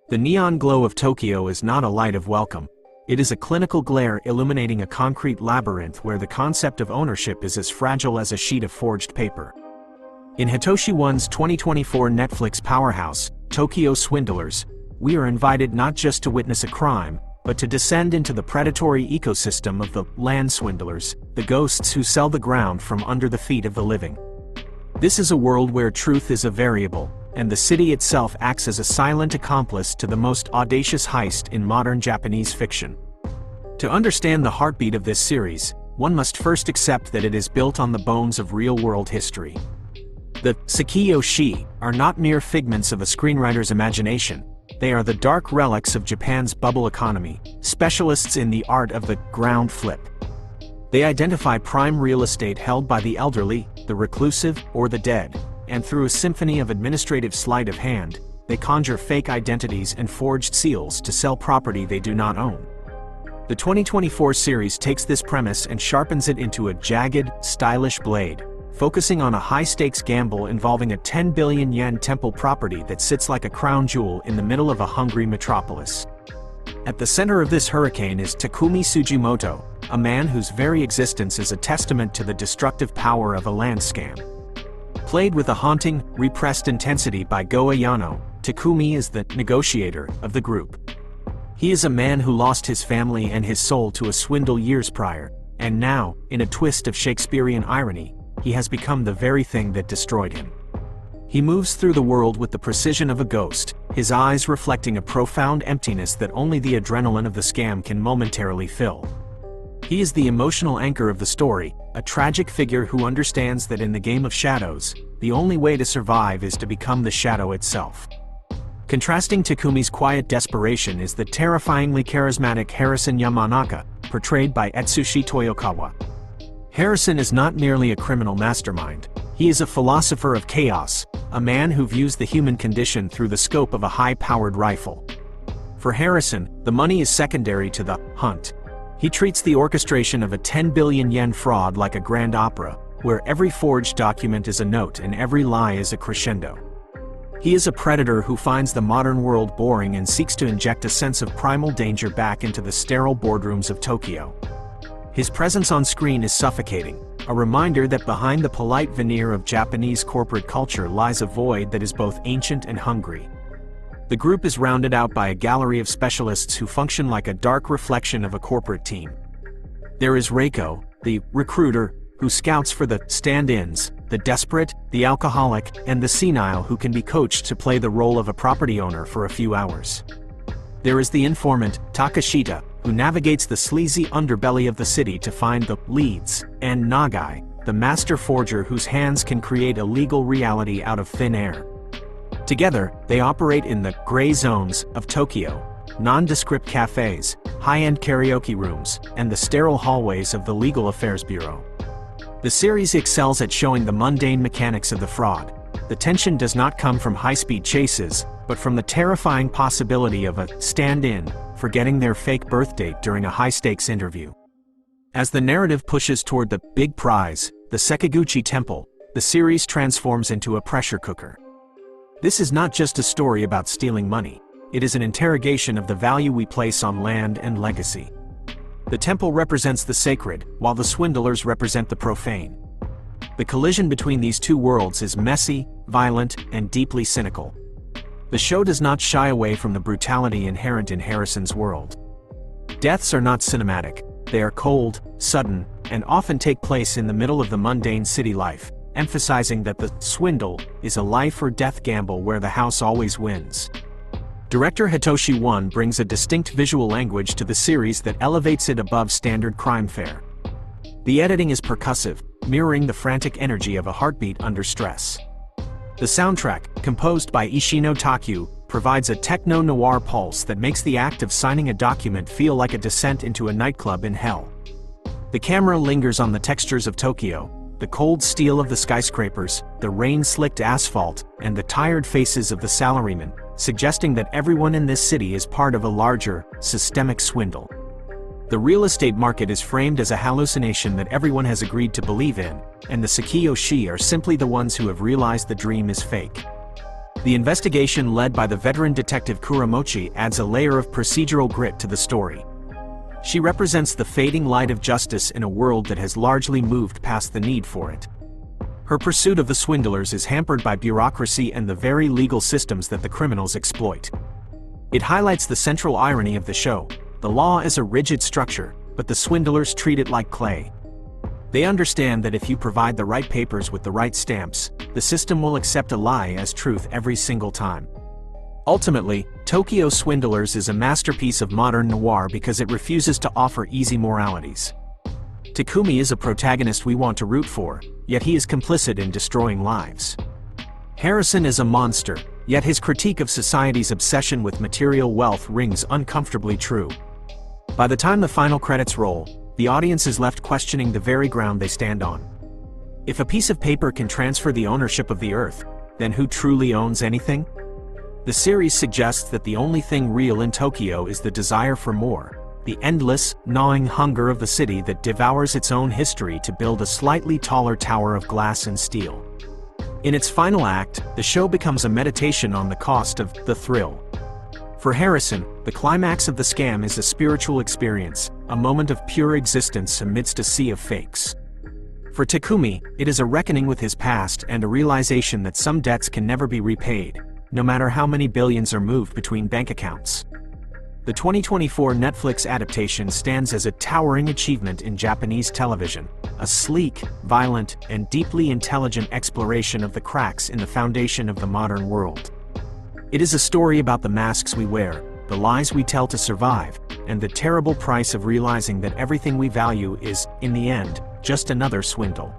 The neon glow of Tokyo is not a light of welcome. It is a clinical glare illuminating a concrete labyrinth where the concept of ownership is as fragile as a sheet of forged paper. In Hitoshi One's 2024 Netflix powerhouse, Tokyo Swindlers, we are invited not just to witness a crime, but to descend into the predatory ecosystem of the land swindlers, the ghosts who sell the ground from under the feet of the living. This is a world where truth is a variable, and the city itself acts as a silent accomplice to the most audacious heist in modern Japanese fiction. To understand the heartbeat of this series, one must first accept that it is built on the bones of real-world history. The Sekijo-shi are not mere figments of a screenwriter's imagination. They are the dark relics of Japan's bubble economy, specialists in the art of the ground flip. They identify prime real estate held by the elderly, the reclusive, or the dead, and through a symphony of administrative sleight of hand, they conjure fake identities and forged seals to sell property they do not own. The 2024 series takes this premise and sharpens it into a jagged, stylish blade, focusing on a high-stakes gamble involving a 10 billion yen temple property that sits like a crown jewel in the middle of a hungry metropolis. At the center of this hurricane is Takumi Tsujimoto, a man whose very existence is a testament to the destructive power of a land scam. Played with a haunting, repressed intensity by Ayano, Takumi is the negotiator of the group. He is a man who lost his family and his soul to a swindle years prior, and now, in a twist of Shakespearean irony, he has become the very thing that destroyed him. He moves through the world with the precision of a ghost, his eyes reflecting a profound emptiness that only the adrenaline of the scam can momentarily fill. He is the emotional anchor of the story, a tragic figure who understands that in the game of shadows, the only way to survive is to become the shadow itself. Contrasting Takumi's quiet desperation is the terrifyingly charismatic Harrison Yamanaka, portrayed by Etsushi Toyokawa. Harrison is not merely a criminal mastermind, he is a philosopher of chaos, a man who views the human condition through the scope of a high-powered rifle. For Harrison, the money is secondary to the hunt. He treats the orchestration of a 10 billion yen fraud like a grand opera, where every forged document is a note and every lie is a crescendo. He is a predator who finds the modern world boring and seeks to inject a sense of primal danger back into the sterile boardrooms of Tokyo. His presence on screen is suffocating, a reminder that behind the polite veneer of Japanese corporate culture lies a void that is both ancient and hungry. The group is rounded out by a gallery of specialists who function like a dark reflection of a corporate team. There is Eiko, the recruiter, who scouts for the stand-ins, the desperate, the alcoholic, and the senile who can be coached to play the role of a property owner for a few hours. There is the informant, Takashita, who navigates the sleazy underbelly of the city to find the leads, and Nagai, the master forger whose hands can create a legal reality out of thin air. Together, they operate in the gray zones of Tokyo, nondescript cafes, high-end karaoke rooms, and the sterile hallways of the Legal Affairs Bureau. The series excels at showing the mundane mechanics of the fraud. The tension does not come from high-speed chases, but from the terrifying possibility of a stand-in forgetting their fake birth date during a high-stakes interview. As the narrative pushes toward the big prize, the Sekijo-shi temple, the series transforms into a pressure cooker. This is not just a story about stealing money, it is an interrogation of the value we place on land and legacy. The temple represents the sacred, while the swindlers represent the profane. The collision between these two worlds is messy, violent, and deeply cynical. The show does not shy away from the brutality inherent in Harrison's world. Deaths are not cinematic, they are cold, sudden, and often take place in the middle of the mundane city life, emphasizing that the swindle is a life-or-death gamble where the house always wins. Director Hitoshi One brings a distinct visual language to the series that elevates it above standard crime fare. The editing is percussive, mirroring the frantic energy of a heartbeat under stress. The soundtrack, composed by Ishino Taki, provides a techno-noir pulse that makes the act of signing a document feel like a descent into a nightclub in hell. The camera lingers on the textures of Tokyo, the cold steel of the skyscrapers, the rain-slicked asphalt, and the tired faces of the salarymen, suggesting that everyone in this city is part of a larger, systemic swindle. The real estate market is framed as a hallucination that everyone has agreed to believe in, and the Sekijo-shi are simply the ones who have realized the dream is fake. The investigation led by the veteran detective Kuramochi adds a layer of procedural grit to the story. She represents the fading light of justice in a world that has largely moved past the need for it. Her pursuit of the swindlers is hampered by bureaucracy and the very legal systems that the criminals exploit. It highlights the central irony of the show. The law is a rigid structure, but the swindlers treat it like clay. They understand that if you provide the right papers with the right stamps, the system will accept a lie as truth every single time. Ultimately, Tokyo Swindlers is a masterpiece of modern noir because it refuses to offer easy moralities. Takumi is a protagonist we want to root for, yet he is complicit in destroying lives. Harrison is a monster, yet his critique of society's obsession with material wealth rings uncomfortably true. By the time the final credits roll, the audience is left questioning the very ground they stand on. If a piece of paper can transfer the ownership of the earth, then who truly owns anything? The series suggests that the only thing real in Tokyo is the desire for more, the endless, gnawing hunger of the city that devours its own history to build a slightly taller tower of glass and steel. In its final act, the show becomes a meditation on the cost of the thrill. For Harrison, the climax of the scam is a spiritual experience, a moment of pure existence amidst a sea of fakes. For Takumi, it is a reckoning with his past and a realization that some debts can never be repaid, no matter how many billions are moved between bank accounts. The 2024 Netflix adaptation stands as a towering achievement in Japanese television, a sleek, violent, and deeply intelligent exploration of the cracks in the foundation of the modern world. It is a story about the masks we wear, the lies we tell to survive, and the terrible price of realizing that everything we value is, in the end, just another swindle.